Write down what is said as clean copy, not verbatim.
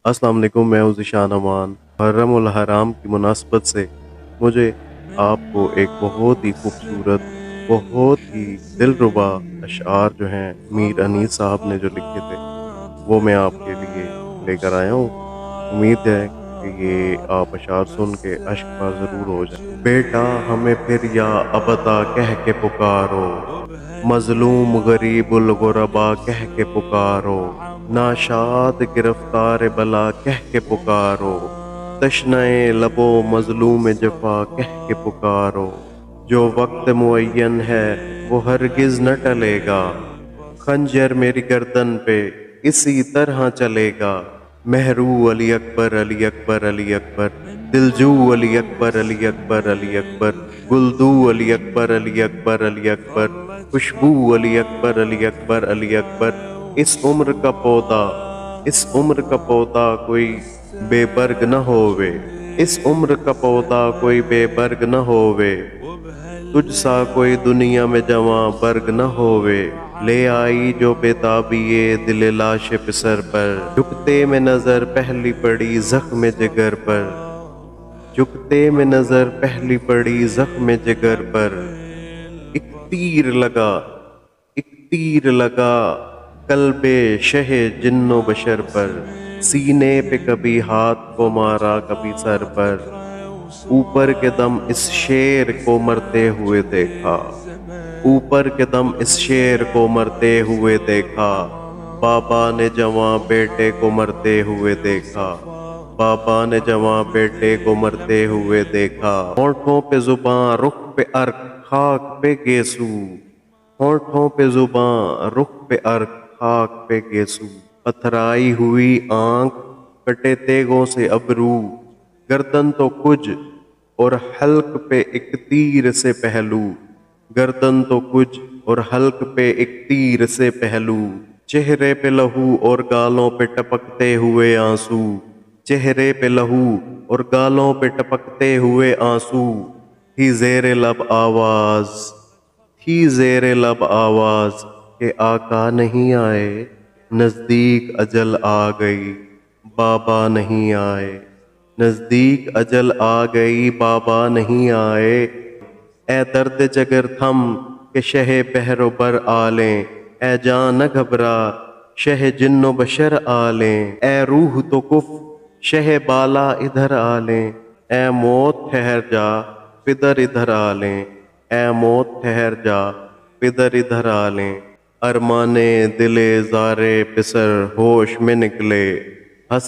السلام علیکم، میں ہوں ذیشان امان۔ محرم الحرام کی مناسبت سے مجھے آپ کو ایک بہت ہی خوبصورت، بہت ہی دلربا اشعار جو ہیں میر انیس صاحب نے جو لکھے تھے وہ میں آپ کے لیے لے کر آیا ہوں۔ امید ہے کہ یہ آپ اشعار سن کے اشک بار ضرور ہو جائیں۔ بیٹا ہمیں پھر یا ابدا کہہ کے پکارو، مظلوم غریب الغربا کہہ کے پکارو، ناشاد گرفتار بلا کہہ کے پکارو، تشنہ لب و مظلوم جفا کہہ کے پکارو، جو وقت معین ہے وہ ہرگز نہ ٹلے گا، خنجر میری گردن پہ اسی طرح چلے گا، مہرو علی اکبر علی اکبر علی اکبر، دلجو علی اکبر علی اکبر علی اکبر، گلدو علی اکبر علی اکبر علی اکبر، خوشبو علی اکبر علی اکبر علی اکبر، اس عمر کا پودا، اس عمر کا پودا کوئی بے برگ نہ ہووے، اس عمر کا پودا کوئی بے برگ نہ ہووے، تجھ سا کوئی دنیا میں جواں برگ نہ ہووے، لے آئی جو بےتابی دل لاش پسر پر، جھکتے میں نظر پہلی پڑی زخم جگر پر، جھکتے میں نظر پہلی پڑی زخم جگر پر، ایک تیر لگا، ایک تیر لگا قلب شہ جن و بشر پر، سینے پہ کبھی ہاتھ کو مارا کبھی سر پر، اوپر کے دم اس شیر کو مرتے ہوئے دیکھا، اوپر کے دم اس شیر کو مرتے ہوئے دیکھا، بابا نے جواں بیٹے کو مرتے ہوئے دیکھا، بابا نے جواں بیٹے کو مرتے ہوئے دیکھا، ہونٹوں پہ زباں رخ پہ عرق خاک پہ گیسو، ہونٹوں پہ زباں رخ پہ عرق خاک پہ گیسو، پتھرائی ہوئی آنکھ کٹے تیغوں سے ابرو، گردن تو کج اور حلق پہ ایک تیر سے پہلو، گردن تو کج اور حلق پہ ایک تیر سے پہلو، چہرے پہ لہو اور گالوں پہ ٹپکتے ہوئے آنسو، چہرے پہ لہو اور گالوں پہ ٹپکتے ہوئے آنسو، تھی زیر لب آواز، تھی زیر لب آواز کہ آقا نہیں آئے، نزدیک اجل آ گئی بابا نہیں آئے، نزدیک اجل آ گئی بابا نہیں آئے، اے درد جگر تھم کہ شہ بحر و بر آلیں، اے جان نہ گھبرا شہ جن و بشر آلیں، اے روح تو کف شہ بالا ادھر آلیں، اے موت ٹھہر جا پدر ادھر آلیں، اے موت ٹھہر جا پدر ادھر آلیں، ارمانے دل زارے پسر ہوش میں نکلے،